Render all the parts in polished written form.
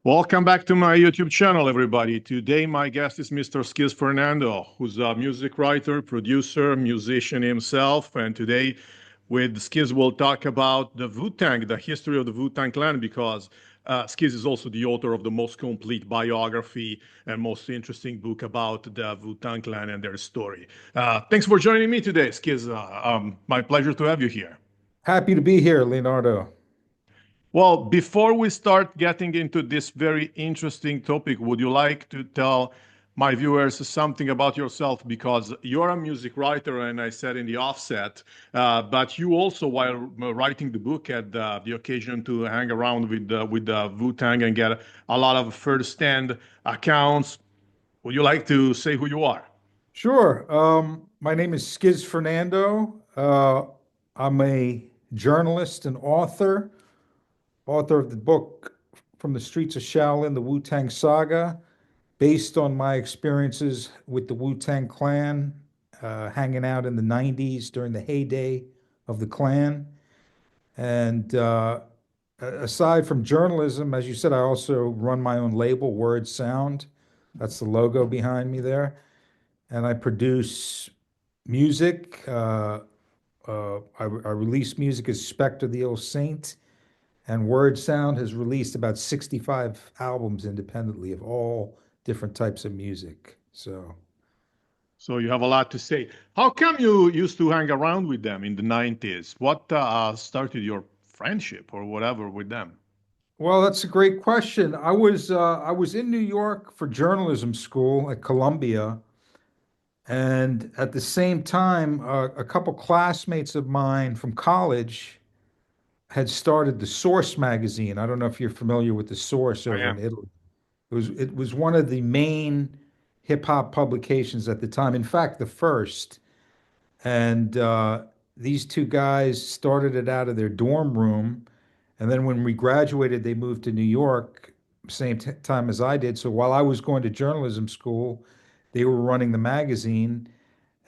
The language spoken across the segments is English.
Welcome back to my YouTube channel, everybody. Today, my guest is Mr. Skiz Fernando, who's a music writer, producer, musician himself. And today, with Skiz, we'll talk about the Wu-Tang, the history of the Wu-Tang Clan, because Skiz is also the author of the most complete biography and most interesting book about the Wu-Tang Clan and their story. Thanks for joining me today, Skiz. My pleasure to have you here. Happy to be here, Leonardo. Well, before we start getting into this very interesting topic, would you like to tell my viewers something about yourself? Because you're a music writer, and I said in the offset, but you also, while writing the book, had the occasion to hang around with Wu-Tang and get a lot of first-hand accounts. Would you like to say who you are? Sure. My name is Skiz Fernando. I'm a journalist and author of the book From the Streets of Shaolin, the Wu-Tang Saga, based on my experiences with the Wu-Tang Clan, hanging out in the 90s during the heyday of the clan. And aside from journalism, as you said, I also run my own label, Word Sound. That's the logo behind me there. And I produce music. I release music as Spectre the Ill Saint, and Word Sound has released about 65 albums independently of all different types of music. So you have a lot to say. How come you used to hang around with them in the 90s? What started your friendship or whatever with them? Well, that's a great question. I was in New York for journalism school at Columbia, and at the same time, a couple classmates of mine from college had started the Source magazine. I don't know if you're familiar with the Source I over in am. Italy. It was one of the main hip hop publications at the time. In fact, the first. And these two guys started it out of their dorm room, and then when we graduated, they moved to New York, same time as I did. So while I was going to journalism school, they were running the magazine,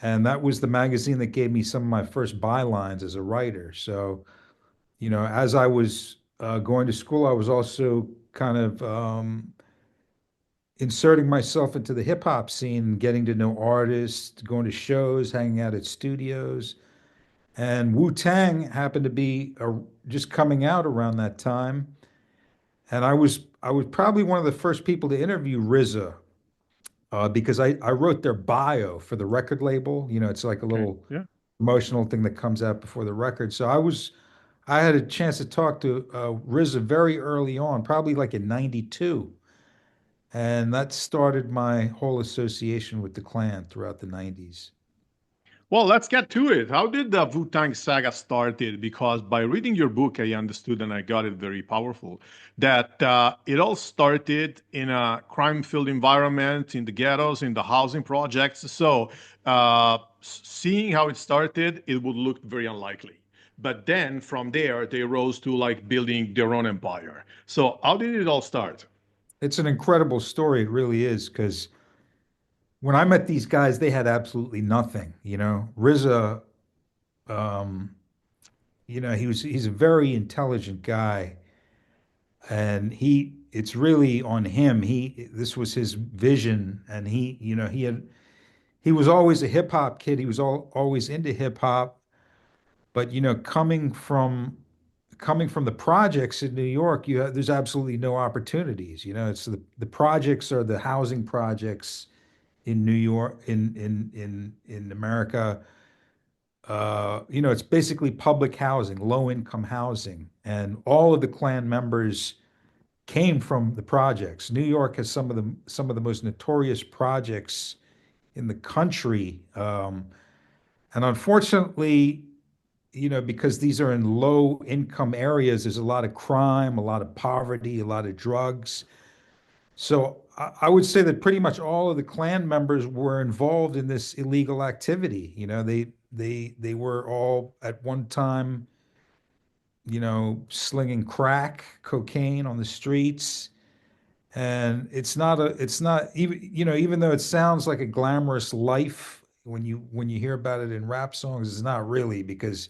and that was the magazine that gave me some of my first bylines as a writer. So as I was going to school, I was also kind of inserting myself into the hip hop scene, getting to know artists, going to shows, hanging out at studios. And Wu Tang happened to be just coming out around that time. And I was probably one of the first people to interview RZA, because I wrote their bio for the record label. It's like a Okay. little Yeah. promotional thing that comes out before the record. So I had a chance to talk to RZA very early on, probably like in '92. And that started my whole association with the clan throughout the '90s. Well, let's get to it. How did the Wu-Tang saga started? Because by reading your book, I understood and I got it very powerful that it all started in a crime-filled environment, in the ghettos, in the housing projects. So, seeing how it started, it would look very unlikely. But then from there, they rose to like building their own empire. So, how did it all start? It's an incredible story. It really is, because when I met these guys, they had absolutely nothing. RZA, um, he's a very intelligent guy, and it's really on him. This was his vision, and he was always a hip hop kid. He was always into hip hop, but coming from the projects in New York, there's absolutely no opportunities. It's the projects are the housing projects in New York, in America. It's basically public housing, low income housing, and all of the Klan members came from the projects. New York has some of the most notorious projects in the country, and unfortunately, because these are in low income areas, there's a lot of crime, a lot of poverty, a lot of drugs. So I would say that pretty much all of the Klan members were involved in this illegal activity. They were all at one time, slinging crack, cocaine on the streets. And it's not even though it sounds like a glamorous life when you hear about it in rap songs, it's not really, because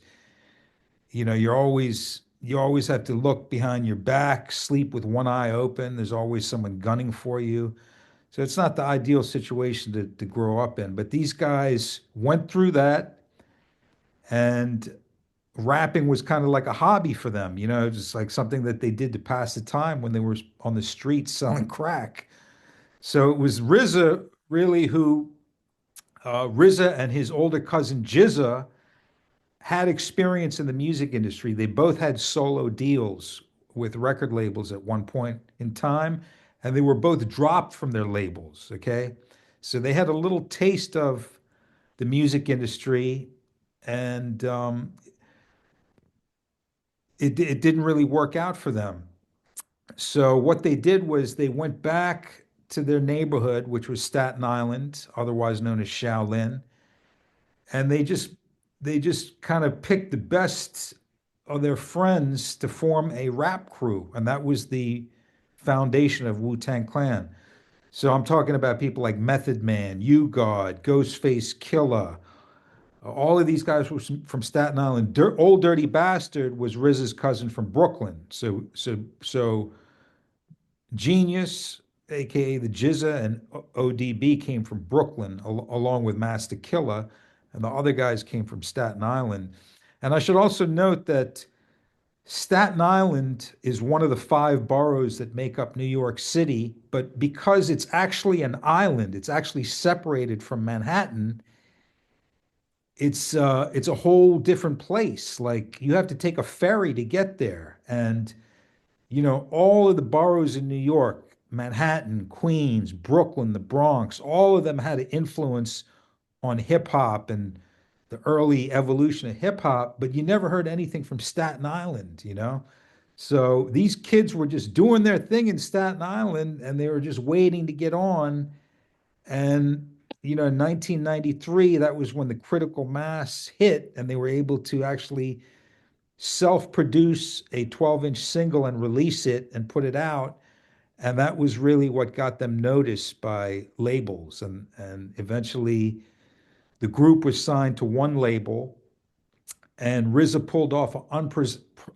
you're always you always have to look behind your back, sleep with one eye open. There's always someone gunning for you. So it's not the ideal situation to grow up in. But these guys went through that, and rapping was kind of like a hobby for them, just like something that they did to pass the time when they were on the streets selling crack. So it was RZA really who, RZA and his older cousin Jizza had experience in the music industry. They both had solo deals with record labels at one point in time, and they were both dropped from their labels. Okay. So they had a little taste of the music industry, and it didn't really work out for them. So what they did was they went back to their neighborhood, which was Staten Island, otherwise known as Shaolin, and they just kind of picked the best of their friends to form a rap crew, and that was the foundation of Wu-Tang Clan. So I'm talking about people like Method Man, U God, Ghostface Killer. All of these guys were from Staten Island. Old Dirty Bastard was RZA's cousin from Brooklyn. So Genius, aka the Jizza, and ODB came from Brooklyn, along with Master Killer, and the other guys came from Staten Island. And I should also note that Staten Island is one of the five boroughs that make up New York City, but because it's actually an island, it's actually separated from Manhattan. It's a whole different place. Like you have to take a ferry to get there, and all of the boroughs in New York, Manhattan, Queens, Brooklyn, the Bronx, all of them had an influence on hip hop and the early evolution of hip hop, but you never heard anything from Staten Island. So these kids were just doing their thing in Staten Island, and they were just waiting to get on. And, in 1993, that was when the critical mass hit, and they were able to actually self-produce a 12-inch single and release it and put it out. And that was really what got them noticed by labels. And eventually the group was signed to one label, and RZA pulled off an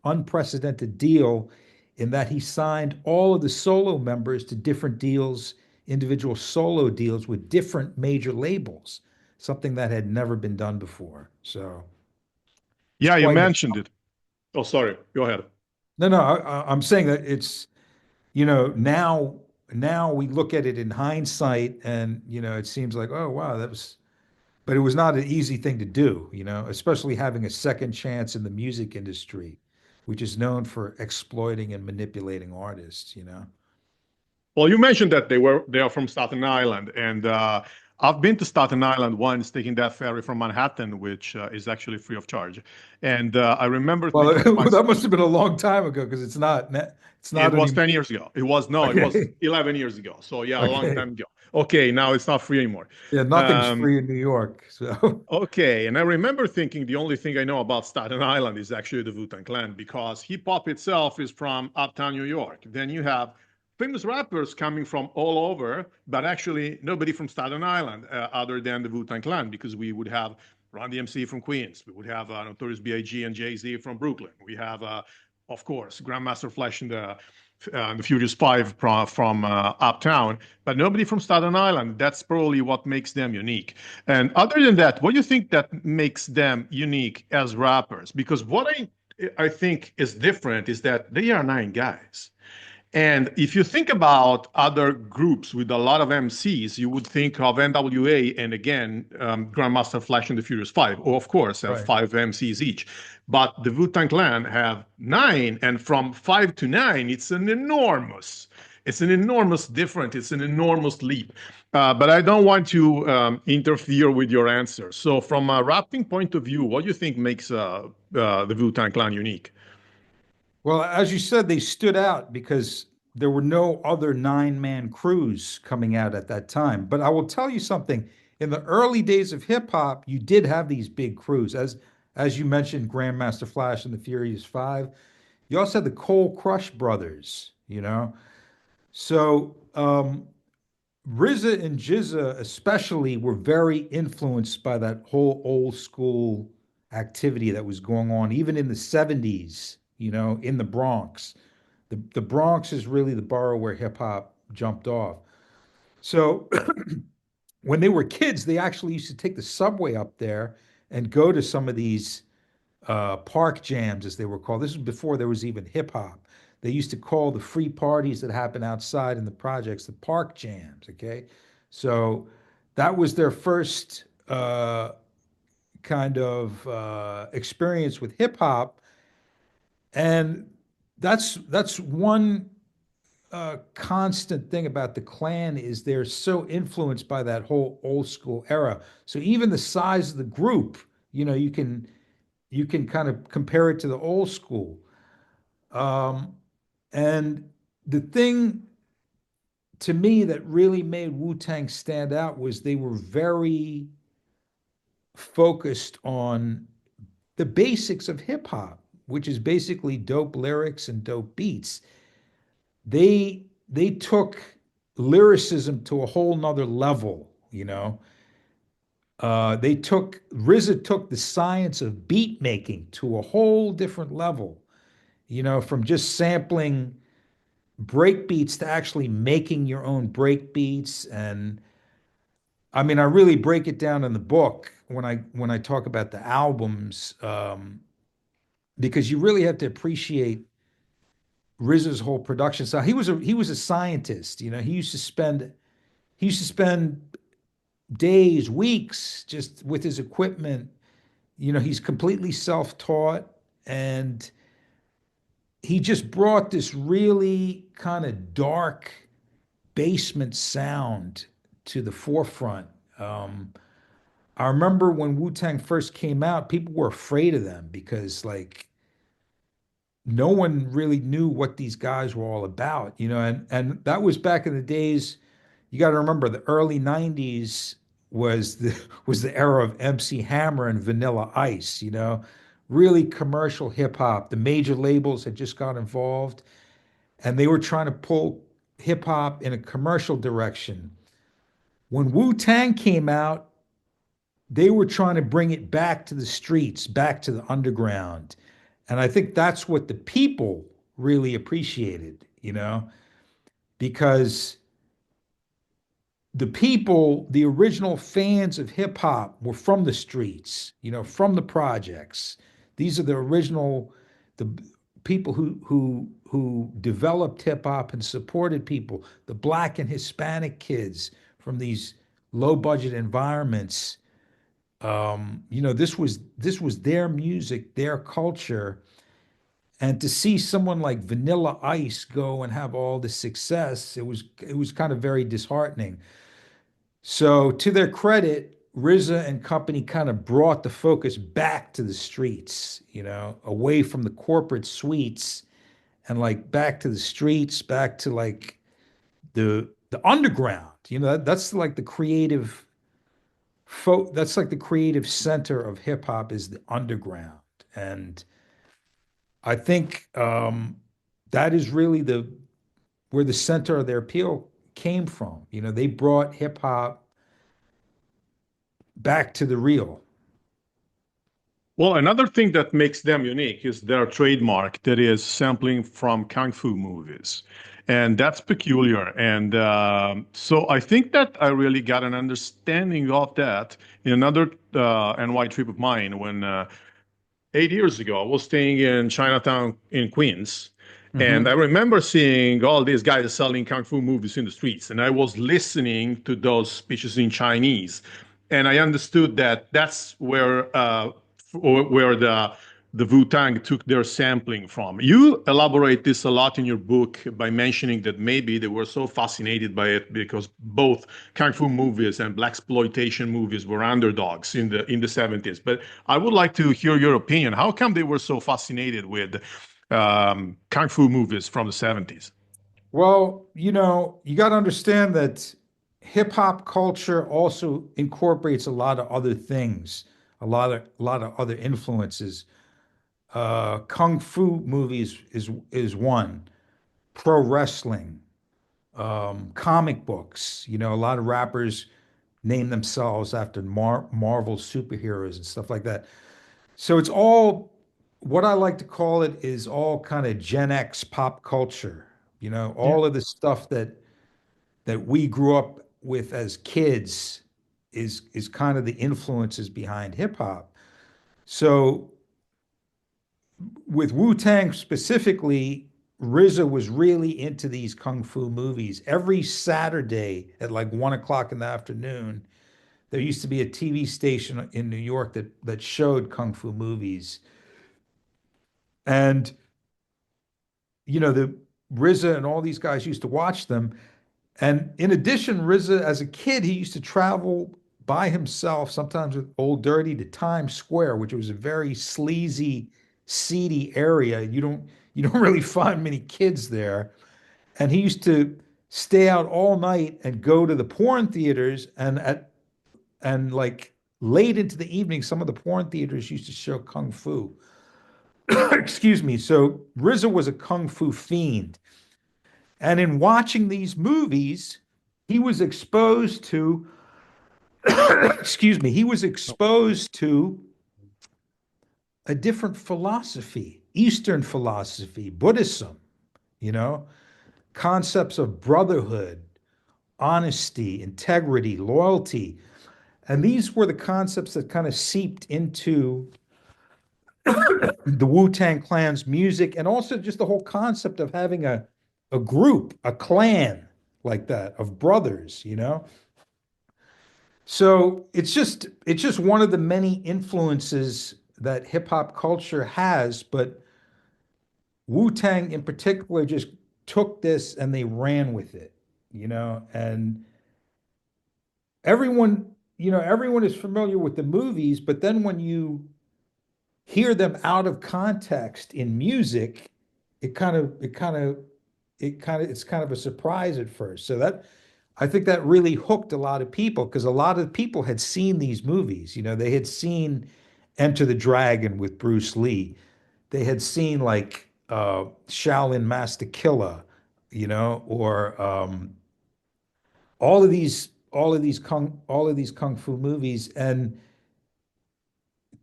unprecedented deal in that he signed all of the solo members to different deals, individual solo deals with different major labels, something that had never been done before. So it's Yeah, you quite. mentioned it. Oh, sorry. Go ahead. No, no, I'm saying that it's, now we look at it in hindsight, and it seems like, oh wow, but it was not an easy thing to do, especially having a second chance in the music industry, which is known for exploiting and manipulating artists. Well, you mentioned that they are from Staten Island, and I've been to Staten Island once, taking that ferry from Manhattan, which is actually free of charge. And I remember Well, thinking to that myself, must have been a long time ago because it's it not was anymore. 10 years ago. It was no, it was Okay. 11 years ago. So yeah, a long Okay. time ago. Okay, now it's not free anymore. Yeah, nothing's Um, free in New York. So Okay, and I remember thinking the only thing I know about Staten Island is actually the Wu-Tang Clan because hip hop itself is from uptown New York. Then you have famous rappers coming from all over, but actually nobody from Staten Island other than the Wu-Tang Clan because we would have Run DMC from Queens, we would have Notorious B.I.G. and Jay-Z from Brooklyn. We have, of course, Grandmaster Flash and the Furious Five from uptown, but nobody from Staten Island. That's probably what makes them unique. And other than that, what do you think that makes them unique as rappers? Because what I think is different is that they are nine guys. And if you think about other groups with a lot of MCs, you would think of NWA and again, Grandmaster Flash and the Furious Five, or of course, have right. five MCs each. But the Wu-Tang Clan have nine, and from five to nine, it's an enormous difference. It's an enormous leap. But I don't want to interfere with your answer. So, from a rapping point of view, what do you think makes the Wu-Tang Clan unique? Well, as you said, they stood out because there were no other nine-man crews coming out at that time. But I will tell you something. In the early days of hip hop, you did have these big crews, as you mentioned, Grandmaster Flash and the Furious Five. You also had the Cole Crush brothers. So RZA and Jizza especially were very influenced by that whole old school activity that was going on, even in the 70s. in the Bronx. The Bronx is really the borough where hip hop jumped off. So when they were kids, they actually used to take the subway up there and go to some of these park jams, as they were called. This was before there was even hip hop. They used to call the free parties that happen outside in the projects the park jams. Okay, so that was their first kind of experience with hip hop, and that's one constant thing about the Klan is they're so influenced by that whole old school era. So even the size of the group, you can kind of compare it to the old school. Um, and the thing to me that really made Wu-Tang stand out was they were very focused on the basics of hip hop, which is basically dope lyrics and dope beats. They took lyricism to a whole nother level, they took RZA took the science of beat making to a whole different level, from just sampling break beats to actually making your own break beats. And I mean, I really break it down in the book when I talk about the albums, because you really have to appreciate RZA's whole production style. He was a scientist. He used to spend days, weeks just with his equipment. He's completely self-taught, and he just brought this really kind of dark basement sound to the forefront. Um, I remember when Wu-Tang first came out, people were afraid of them because like no one really knew what these guys were all about, and that was back in the days. You got to remember the early 90s was the era of MC Hammer and Vanilla Ice, really commercial hip hop. The major labels had just got involved and they were trying to pull hip hop in a commercial direction. When Wu-Tang came out, they were trying to bring it back to the streets, back to the underground. And I think that's what the people really appreciated, because the people, the original fans of hip hop were from the streets, from the projects. These are the people who developed hip hop and supported people, the Black and Hispanic kids from these low budget environments. This was their music, their culture, and to see someone like Vanilla Ice go and have all this success, it was kind of very disheartening. So, to their credit, RZA and company kind of brought the focus back to the streets, away from the corporate suites and like back to the streets, back to like the underground. That's like the creative that's like the creative center of hip hop is the underground. And I think that is really the where the center of their appeal came from. They brought hip hop back to the real. Well, another thing that makes them unique is their trademark that is sampling from kung fu movies. And that's peculiar. And so I think that I really got an understanding of that in another NY trip of mine when 8 years ago, I was staying in Chinatown in Queens. And I Hmm. remember seeing all these guys selling kung fu movies in the streets. And I was listening to those speeches in Chinese. And I understood that that's where the Wu-Tang took their sampling from. You elaborate this a lot in your book by mentioning that maybe they were so fascinated by it because both kung fu movies and black exploitation movies were underdogs in the 70s. But I would like to hear your opinion. How come they were so fascinated with kung fu movies from the 70s? Well, you got to understand that hip hop culture also incorporates a lot of other things, a lot of other influences. Kung fu movies is one. Pro wrestling, comic books. A lot of rappers name themselves after Marvel superheroes and stuff like that. So it's all what I like to call it is all kind of Gen X pop culture. Yeah. All of the stuff that we grew up with as kids is kind of the influences behind hip hop. So with Wu-Tang specifically, RZA was really into these kung fu movies. Every Saturday at like 1 o'clock in the afternoon, there used to be a TV station in New York that showed kung fu movies. And the RZA and all these guys used to watch them. And in addition, RZA, as a kid, he used to travel by himself, sometimes with Old Dirty, to Times Square, which was a very sleazy, seedy area. You don't really find many kids there. And he used to stay out all night and go to the porn theaters, and like late into the evening, some of the porn theaters used to show kung fu. Excuse me. So RZA was a kung fu fiend. And in watching these movies, he was exposed to, excuse me, he was exposed to a different philosophy, Eastern philosophy, Buddhism, you know, concepts of brotherhood, honesty, integrity, loyalty. And these were the concepts that kind of seeped into the Wu-Tang Clan's music, and also just the whole concept of having a group, a clan like that of brothers. So it's just one of the many influences that hip hop culture has, but Wu-Tang in particular just took this and they ran with it. And everyone is familiar with the movies, but then when you hear them out of context in music, it's kind of a surprise at first. So that I think that really hooked a lot of people because a lot of people had seen these movies. They had seen Enter the Dragon with Bruce Lee. They had seen like Shaolin Master Killer, or all of these kung fu movies, and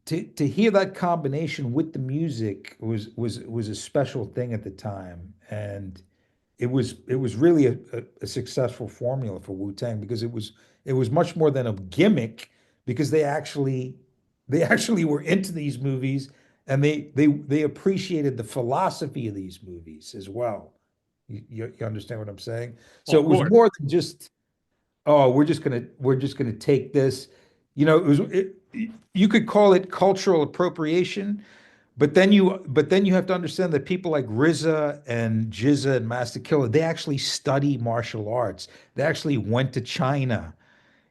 to hear that combination with the music was a special thing at the time, and it was really a successful formula for Wu-Tang because it was much more than a gimmick because they actually were into these movies, and they appreciated the philosophy of these movies as well. You understand what I'm saying? So Of it was course. more than just, oh, we're just gonna take this. You could call it cultural appropriation, but then you have to understand that people like RZA and Jizza and Master Killer, they actually study martial arts. They actually went to China.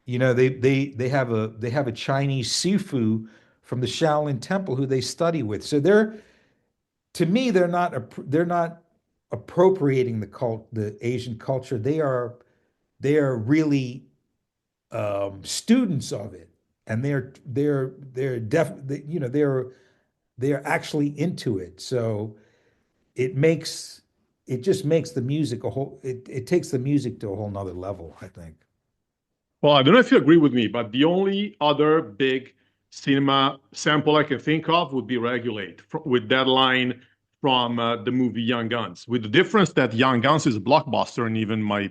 They have a Chinese Sifu from the Shaolin Temple who they study with. So to me, they're not appropriating the Asian culture. They are really students of it, and they're actually into it. So it makes it just makes the music a whole it takes the music to a whole nother level, I think. Well, I don't know if you agree with me, but the only other big cinema sample I can think of would be Regulate with that line from the movie Young Guns, with the difference that Young Guns is a blockbuster, and even my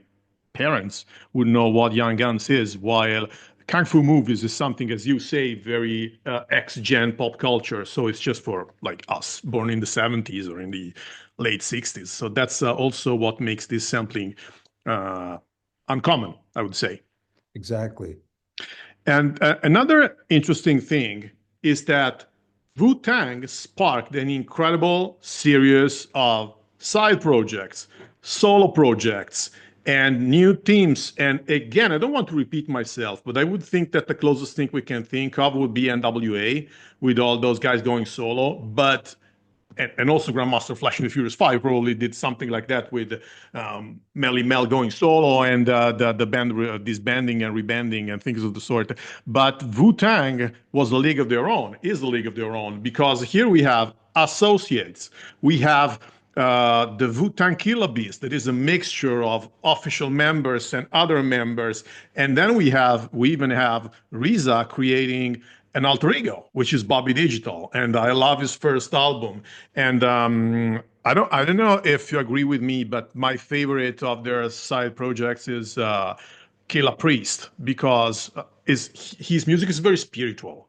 parents would know what Young Guns is, while Kung Fu movies is something, as you say, very ex-gen pop culture. So it's just for like us, born in the 70s or in the late 60s. So that's also what makes this sampling uh, uncommon, I would say. Exactly. And another interesting thing is that Wu-Tang sparked an incredible series of side projects, solo projects, and new teams. And again, I don't want to repeat myself, but I would think that the closest thing we can think of would be NWA with all those guys going solo. But and also Grandmaster Flash and the Furious Five probably did something like that with Melly Mel going solo and the band disbanding and rebanding and things of the sort. But Wu Tang was a league of their own, is a league of their own, because here we have associates, we have the Wu-Tang Killer Beast, that is a mixture of official members and other members, and then we even have Riza creating an alter ego, which is Bobby Digital, and I love his first album. And I don't know if you agree with me, but my favorite of their side projects is Killa Priest because his music is very spiritual.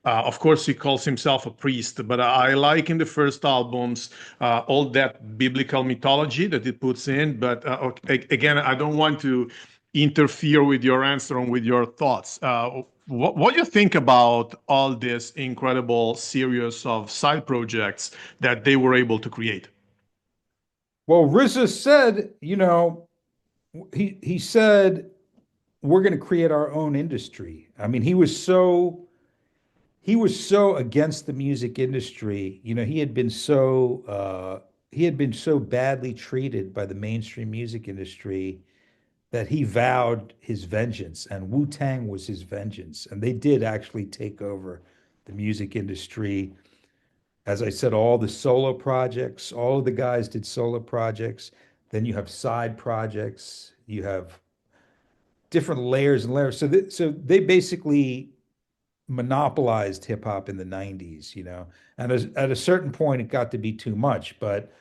Of course, he calls himself a priest, but I like in the first albums all that biblical mythology that it puts in. But again, I don't want to interfere with your answer and with your thoughts. What do you think about all this incredible series of side projects that they were able to create? Well, RZA said, he said we're going to create our own industry. I mean, he was so against the music industry. He had been so badly treated by the mainstream music industry that he vowed his vengeance, and Wu-Tang was his vengeance. And they did actually take over the music industry. As I said, all the solo projects, all of the guys did solo projects. Then you have side projects, you have different layers and layers. So they basically monopolized hip hop in the 90s, And at a certain point, it got to be too much. But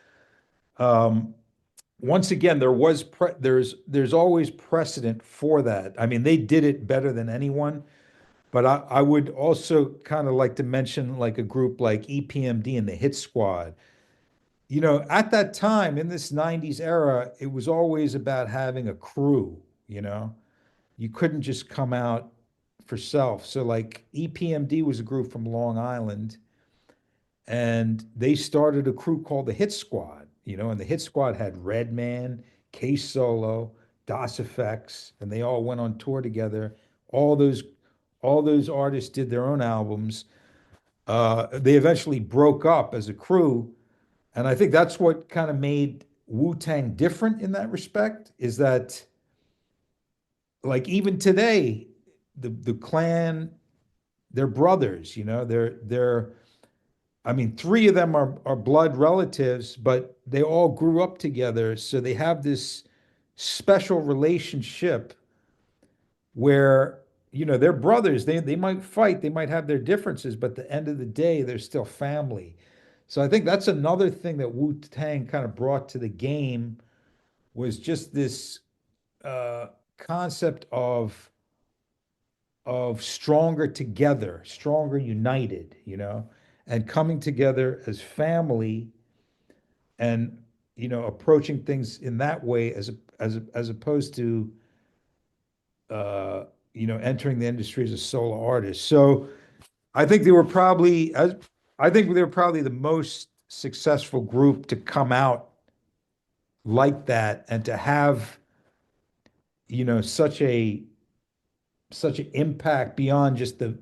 um, once again, there's always precedent for that. I mean, they did it better than anyone. But I would also kind of like to mention like a group like EPMD and the Hit Squad. At that time in this 90s era, it was always about having a crew, you know. You couldn't just come out for self. So like EPMD was a group from Long Island, and they started a crew called the Hit Squad, and the Hit Squad had Redman, K Solo, Das Effects, and they all went on tour together. All those all those artists did their own albums. They eventually broke up as a crew, and I think that's what kind of made Wu-Tang different in that respect, is that like even today, the clan, they're brothers, they're I mean, three of them are blood relatives, but they all grew up together. So they have this special relationship where, they're brothers. They might fight, they might have their differences, but at the end of the day, they're still family. So I think that's another thing that Wu-Tang kind of brought to the game, was just this concept of stronger together, stronger united, and coming together as family, and approaching things in that way, as opposed to uh, entering the industry as a solo artist. So I think they were probably as I think they were probably the most successful group to come out like that, and to have such an impact beyond just the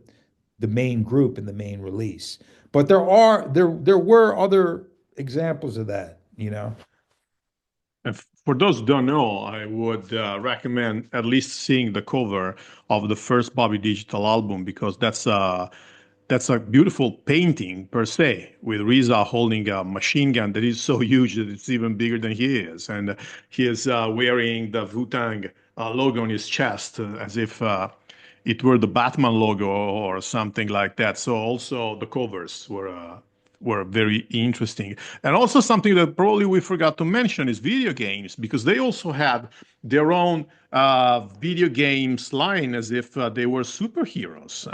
main group and the main release. But there were other examples of that. And for those who don't know, I would recommend at least seeing the cover of the first Bobby Digital album because that's a beautiful painting per se, with Riza holding a machine gun that is so huge that it's even bigger than he is, and he is wearing the Wu-Tang logo on his chest as if it were the Batman logo or something like that. So also the covers were very interesting. And also something that probably we forgot to mention is video games, because they also had their own video games line as if they were superheroes.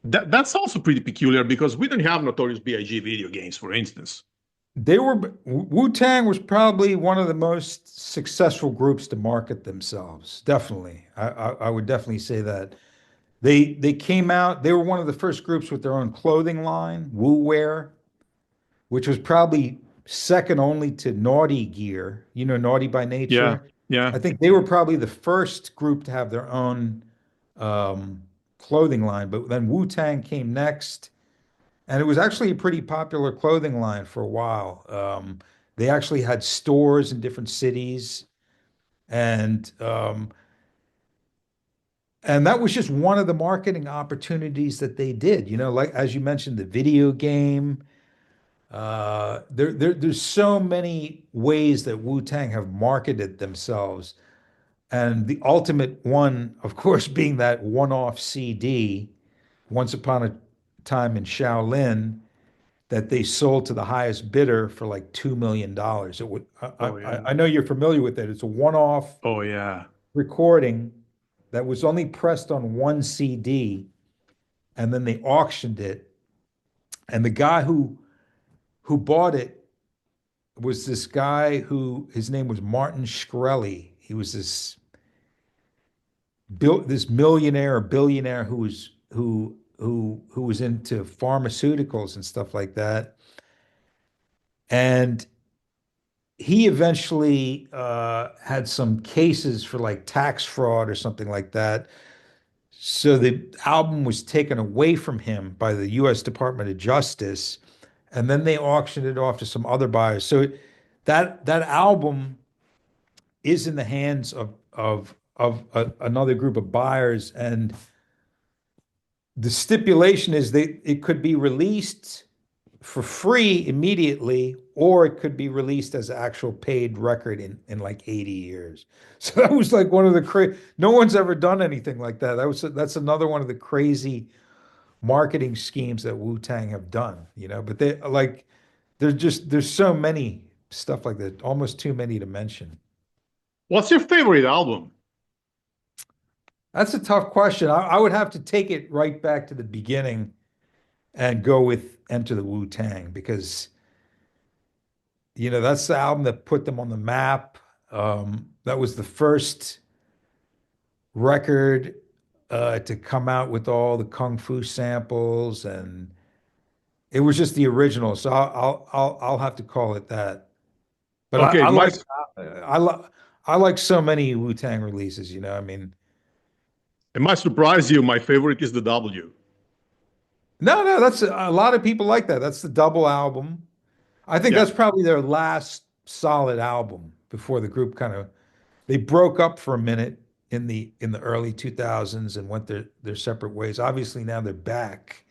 That's also pretty peculiar because we didn't have Notorious B.I.G. video games, for instance. Wu-Tang was probably one of the most successful groups to market themselves. Definitely. I would definitely say that. They came out, they were one of the first groups with their own clothing line, Wu Wear, which was probably second only to Naughty Gear, Naughty by Yeah, Nature. yeah. I think they were probably the first group to have their own um, clothing line, but then Wu-Tang came next, and it was actually a pretty popular clothing line for a while. They actually had stores in different cities, and and that was just one of the marketing opportunities that they did. Like as you mentioned, the video game. There's so many ways that Wu-Tang have marketed themselves. And the ultimate one, of course, being that one-off CD, Once Upon a Time in Shaolin that they sold to the highest bidder for like $2 million. It would, Oh yeah. I know you're familiar with it. It's a one-off Oh yeah. recording that was only pressed on one CD, and then they auctioned it. And the guy who bought it was this guy who his name was Martin Shkreli. He was this millionaire or billionaire who was into pharmaceuticals and stuff like that. And he eventually had some cases for like tax fraud or something like that. So the album was taken away from him by the U.S. Department of Justice, and then they auctioned it off to some other buyers. So that album is in the hands of another group of buyers, and the stipulation is that it could be released for free immediately, or it could be released as an actual paid record in like 80 years. So that was like one of the crazy. No one's ever done anything like that. That's another one of the crazy marketing schemes that Wu-Tang have done, you know. But they like there's so many stuff like that, almost too many to mention. What's your favorite album? That's a tough question. I would have to take it right back to the beginning and go with Enter the Wu-Tang because that's the album that put them on the map. That was the first record to come out with all the kung fu samples, and it was just the original. So I'll have to call it that. But Okay, I like I like so many Wu-Tang releases. I mean, it might surprise you. My favorite is the W. no, that's a lot of people like that. That's the double album. I think Yeah. that's probably their last solid album before the group kind of they broke up for a minute in the early 2000s and went their separate ways. Obviously now they're back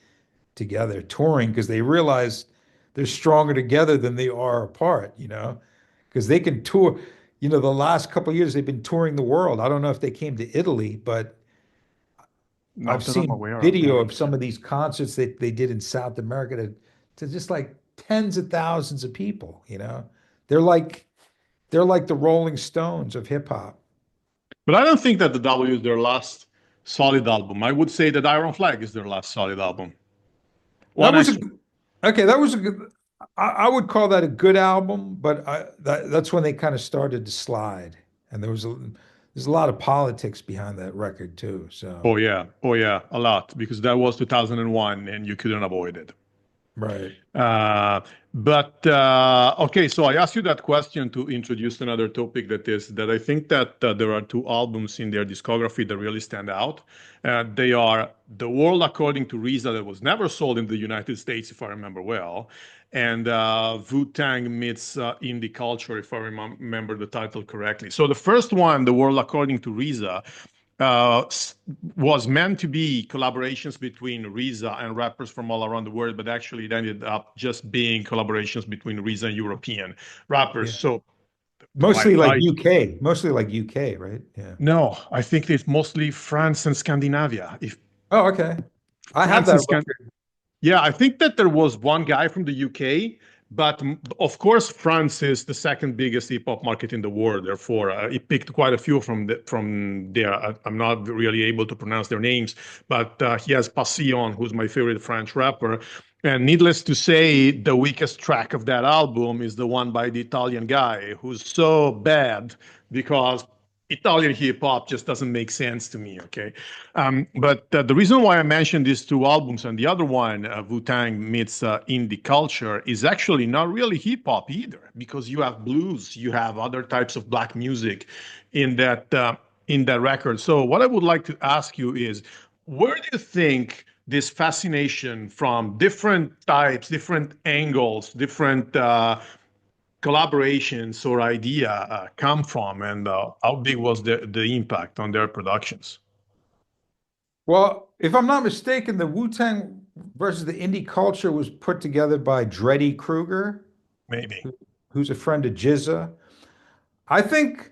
together touring because they realized they're stronger together than they are apart, because they can tour. The last couple of years they've been touring the world. I don't know if they came to Italy, but I've Not that I'm seen aware of. video of some of these concerts that they did in South America to just like tens of thousands of people. They're like they're like the Rolling Stones of hip hop. But I don't think that the W is their last solid album. I would say that Iron Flag is their last solid album. That One was a extra. okay. That was a good. I would call that a good album, but that's when they kind of started to slide, and there's a lot of politics behind that record too. So Oh yeah. Oh yeah. A lot because that was 2001 and you couldn't avoid it. right, Uh, but okay, so I asked you that question to introduce another topic that is that I think that there are two albums in their discography that really stand out. They are The World According to RZA that was never sold in the United States, if I remember well, and Wu-Tang meets indie culture, if I remember the title correctly. So the first one, The World According to RZA, uh, was meant to be collaborations between RZA and rappers from all around the world, but actually it ended up just being collaborations between RZA and European rappers. yeah, So my mostly like right, UK, mostly like UK, right? Yeah. no, I think it's mostly France and Scandinavia. If Oh, okay. I have France and that Scan, record. Yeah, I think that there was one guy from the UK, but of course France is the second biggest hip hop market in the world. Therefore, it picked quite a few from there. I'm not really able to pronounce their names, but he has Passion, who's my favorite French rapper. And needless to say, the weakest track of that album is the one by the Italian guy, who's so bad because Italian hip hop just doesn't make sense to me. Okay. But the reason why I mentioned these two albums and the other one, Wu-Tang meets indie culture, is actually not really hip hop either, because you have blues, you have other types of black music in that record. So what I would like to ask you is, where do you think this fascination from different types, different angles, different collaborations or idea come from, and how big was the impact on their productions? Well, if I'm not mistaken, the Wu-Tang versus the indie culture was put together by Dreddy Kruger, Maybe. who's a friend of Jizza. I think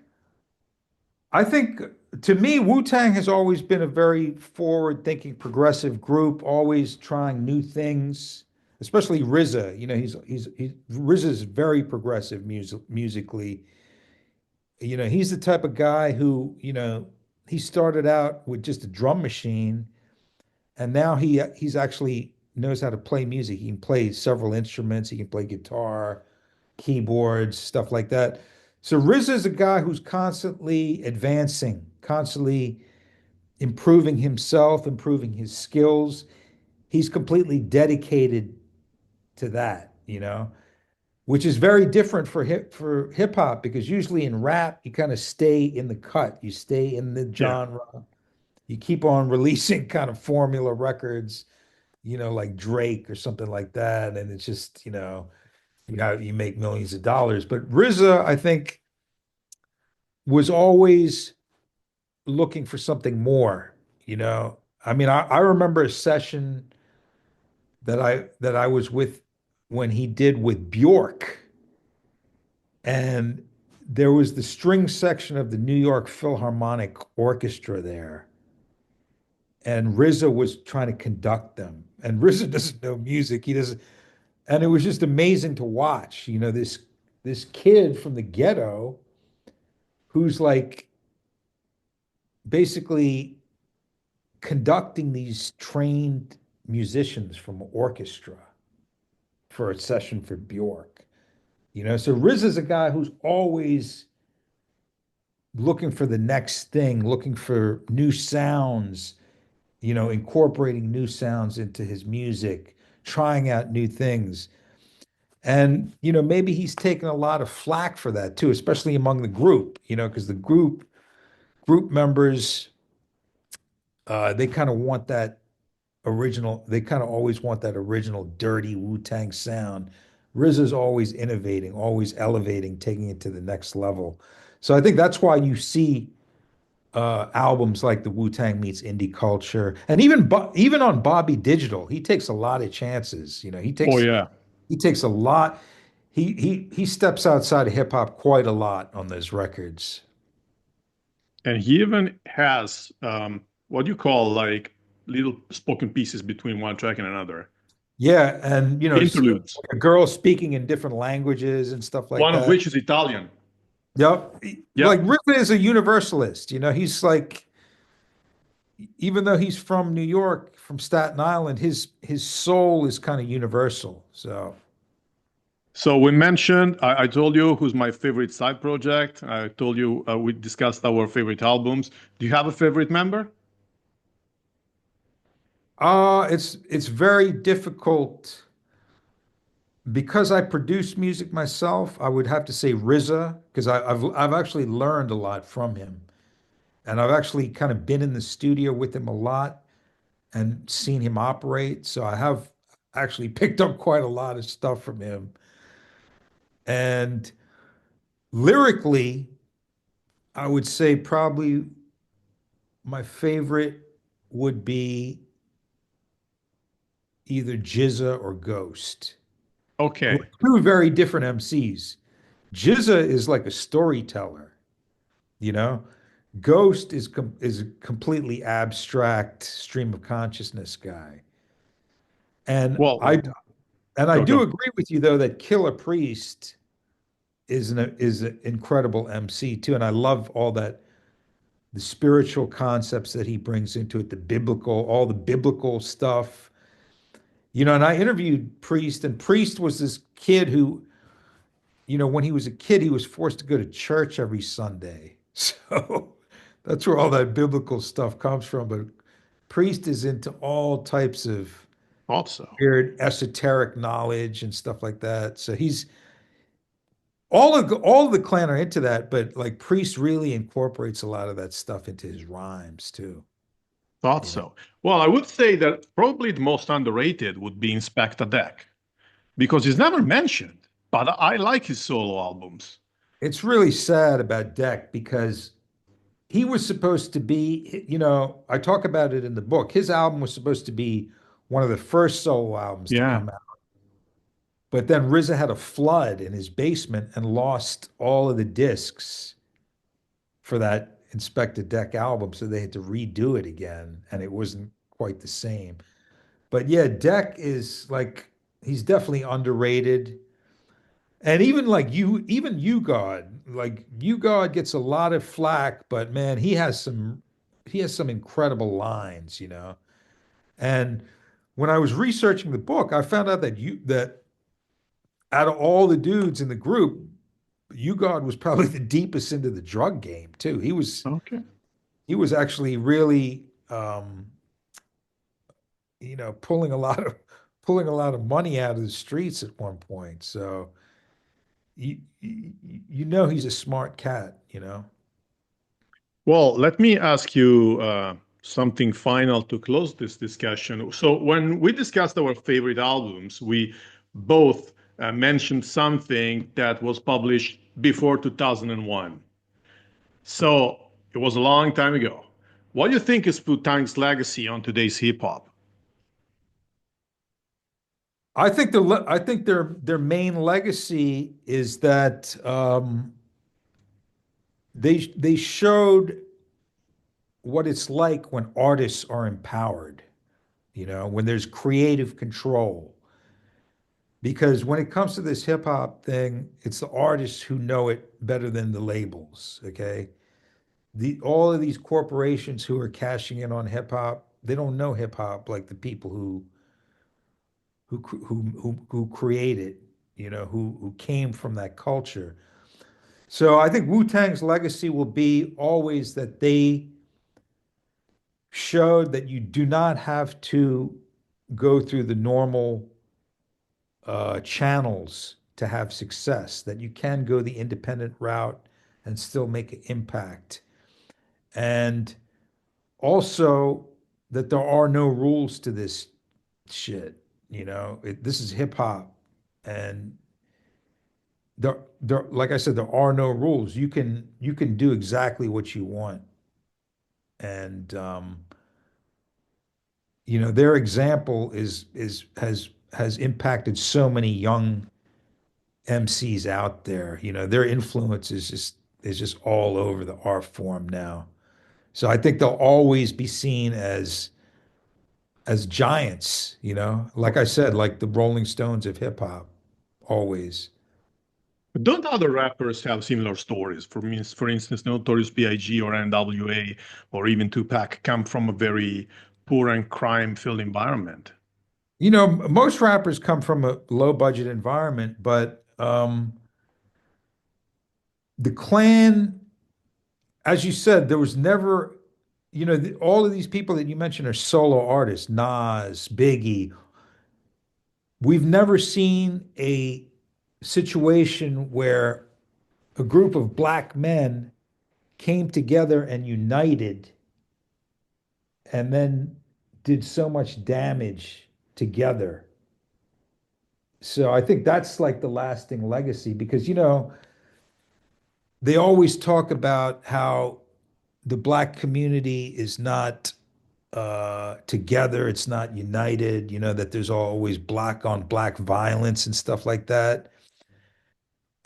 I think to me, Wu-Tang has always been a very forward-thinking, progressive group, always trying new things, especially RZA. RZA's very progressive musically. He's the type of guy who, he started out with just a drum machine, and now he's actually knows how to play music. He can play several instruments. He can play guitar, keyboards, stuff like that. So RZA is a guy who's constantly advancing, constantly improving himself, improving his skills. He's completely dedicated to that, which is very different for hip hop because usually in rap you kind of stay in the cut, you stay in the Yeah. genre, you keep on releasing kind of formula records, like Drake or something like that, and it's just, you make millions of dollars. But RZA, I think, was always looking for something more, I mean, I remember a session that I was with when he did with Bjork, and there was the string section of the New York Philharmonic Orchestra there, and RZA was trying to conduct them. And RZA doesn't know music. He doesn't, and it was just amazing to watch, this kid from the ghetto who's like basically conducting these trained musicians from an orchestra for a session for Bjork. So Riz is a guy who's always looking for the next thing, looking for new sounds, incorporating new sounds into his music, trying out new things. And, maybe he's taken a lot of flack for that too, especially among the group, because the group members, they kind of want that original, they kind of always want that original dirty Wu-Tang sound. RZA's always innovating, always elevating, taking it to the next level. So I think that's why you see albums like the Wu-Tang meets indie culture, and even on Bobby Digital, he takes a lot of chances. He Oh takes yeah. he takes a lot. He steps outside of hip hop quite a lot on those records. And he even has what you call like little spoken pieces between one track and another. Yeah, and Interludes. a girl speaking in different languages and stuff like One of that. which is Italian. Yep. Yeah. Like Rick is a universalist. He's like, even though he's from New York, from Staten Island, his soul is kind of universal. So, So we mentioned, I told you who's my favorite side project. I told you we discussed our favorite albums. Do you have a favorite member? it's very difficult because I produce music myself. I would have to say RZA because I've actually learned a lot from him, and I've actually kind of been in the studio with him a lot and seen him operate. So I have actually picked up quite a lot of stuff from him. And lyrically, I would say probably my favorite would be either Jizza or Ghost, who Okay. are two very different MCs. Jizza is like a storyteller, you know. Ghost is a completely abstract stream of consciousness guy. And Well, I go, do go. agree with you though that Killer Priest is an incredible MC too, and I love all that the spiritual concepts that he brings into it, all the biblical stuff. And I interviewed Priest, and Priest was this kid who, when he was a kid, he was forced to go to church every Sunday. So that's where all that biblical stuff comes from. But Priest is into all types of Also. weird esoteric knowledge and stuff like that. So he's all of the clan are into that, but like Priest really incorporates a lot of that stuff into his rhymes too. Thought You know, so. Well, I would say that probably the most underrated would be Inspector Deck because he's never mentioned, but I like his solo albums. it's really sad about Deck because he was supposed to be, I talk about it in the book. His album was supposed to be one of the first solo albums to Yeah. come out. But then RZA had a flood in his basement and lost all of the discs for that. Inspector Deck album, so they had to redo it again, and it wasn't quite the same. But yeah, Deck is like he's definitely underrated. And even like you God, like you God gets a lot of flack, but man, he has some incredible lines, you know. And when I was researching the book, I found out that that out of all the dudes in the group, you God was probably the deepest into the drug game too. Okay. He was actually really pulling a lot of money out of the streets at one point. So you know he's a smart cat, you know. Well, let me ask you something final to close this discussion. So, when we discussed our favorite albums, we both mentioned something that was published before 2001. So, it was a long time ago. What do you think is Wu-Tang's legacy on today's hip hop? I think their main legacy is that they showed what it's like when artists are empowered, you know, when there's creative control. Because when it comes to this hip hop thing, it's the artists who know it better than the labels, okay? All of these corporations who are cashing in on hip hop, they don't know hip hop like the people who create it, you know, who came from that culture. So I think Wu-Tang's legacy will be always that they showed that you do not have to go through the normal channels to have success, that you can go the independent route and still make an impact. And also that there are no rules to this shit. You know, this is hip hop, and like I said, there are no rules. You can do exactly what you want, and you know, their example is has impacted so many young MCs out there. You know, their influence is just all over the art form now. So I think they'll always be seen as giants, you know, like I said, like the Rolling Stones of hip hop, always. But don't other rappers have similar stories? For instance, Notorious B.I.G. or N.W.A. or even Tupac come from a very poor and crime-filled environment. You know, most rappers come from a low budget environment, but the Clan, as you said, there was never, you know, all of these people that you mentioned are solo artists, Nas, Biggie. We've never seen a situation where a group of black men came together and united and then did so much damage together. So I think that's like the lasting legacy because, you know, they always talk about how the black community is not together, it's not united, you know, that there's always black on black violence and stuff like that.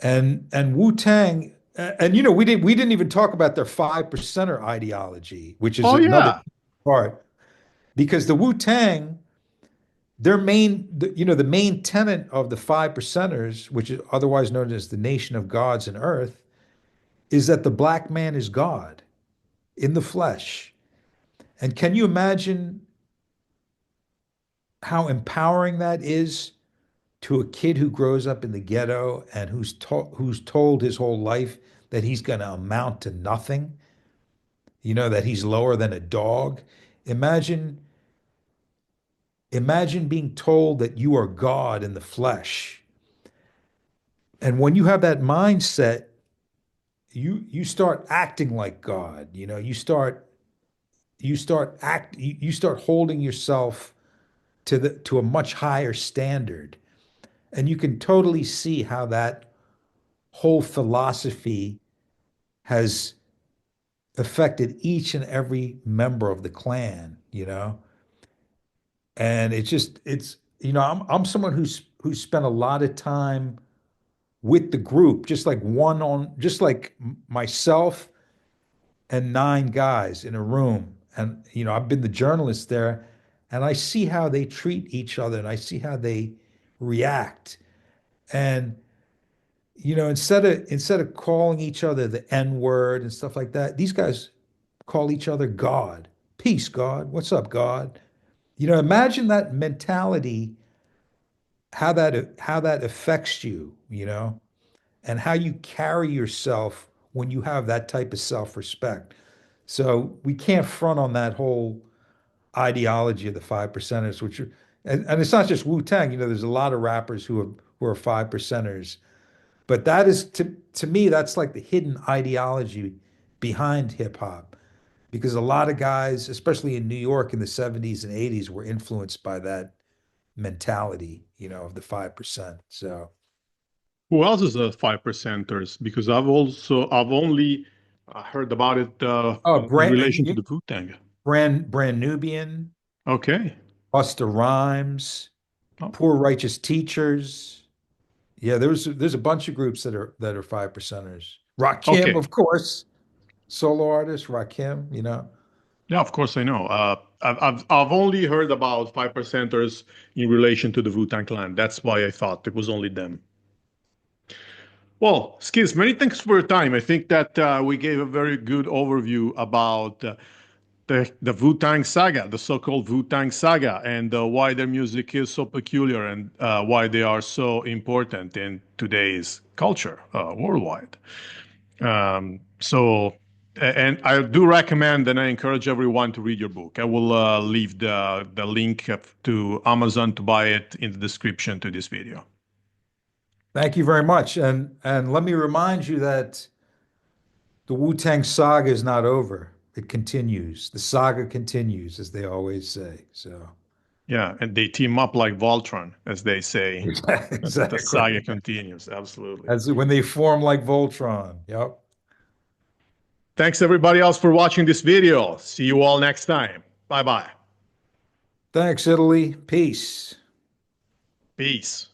And Wu-Tang, and you know, we didn't even talk about their five percenter ideology, which is Oh another yeah. part, because the Wu-Tang, their main, you know, the main tenet of the five percenters, which is otherwise known as the nation of gods and earth, is that the black man is God in the flesh. And can you imagine how empowering that is to a kid who grows up in the ghetto and who's told his whole life that he's going to amount to nothing, you know, that he's lower than a dog? Imagine imagine being told that you are God in the flesh. And when you have that mindset, you start acting like God, you know, you start holding yourself to a much higher standard. And you can totally see how that whole philosophy has affected each and every member of the clan, you know? And you know, I'm someone who's spent a lot of time with the group, just like myself. and nine guys in a room. And, I've been the journalist there and I see how they treat each other and I see how they react. And, instead of calling each other the N word and stuff like that, these guys call each other God. Peace, God. What's up, God? Imagine that mentality, how that affects you, and how you carry yourself when you have that type of self-respect. So we can't front on that whole ideology of the five percenters, which are, and it's not just Wu-Tang, there's a lot of rappers who are five percenters. But that is to me, that's like the hidden ideology behind hip hop. Because a lot of guys, especially in New York in the 70s and 80s, were influenced by that mentality, of the 5%. So, Who else is the five percenters? Because I've only heard about it oh, in relation to the Wu-Tang. Brand Nubian, Okay. Busta Rhymes, Oh, Poor Righteous Teachers. Yeah, there's a bunch of groups that are five percenters. Rakim, okay. of course, solo artist Rakim. Yeah, of course I know. I've only heard about five percenters in relation to the Wu-Tang Clan. That's why I thought it was only them. Well, Skiz, many thanks for your time. I think that we gave a very good overview about the Wu-Tang saga, the so-called Wu-Tang saga, and why their music is so peculiar and why they are so important in today's culture worldwide. And I do recommend and I encourage everyone to read your book. I will leave the link to Amazon to buy it in the description to this video. Thank you very much. And let me remind you that the Wu-Tang saga is not over. It continues. The saga continues, as they always say. So Yeah, and they team up like Voltron, as they say. The saga exactly. continues. Absolutely. As when they form like Voltron. Yep. Thanks everybody else for watching this video. See you all next time. Bye bye. Thanks, Italy. Peace. Peace.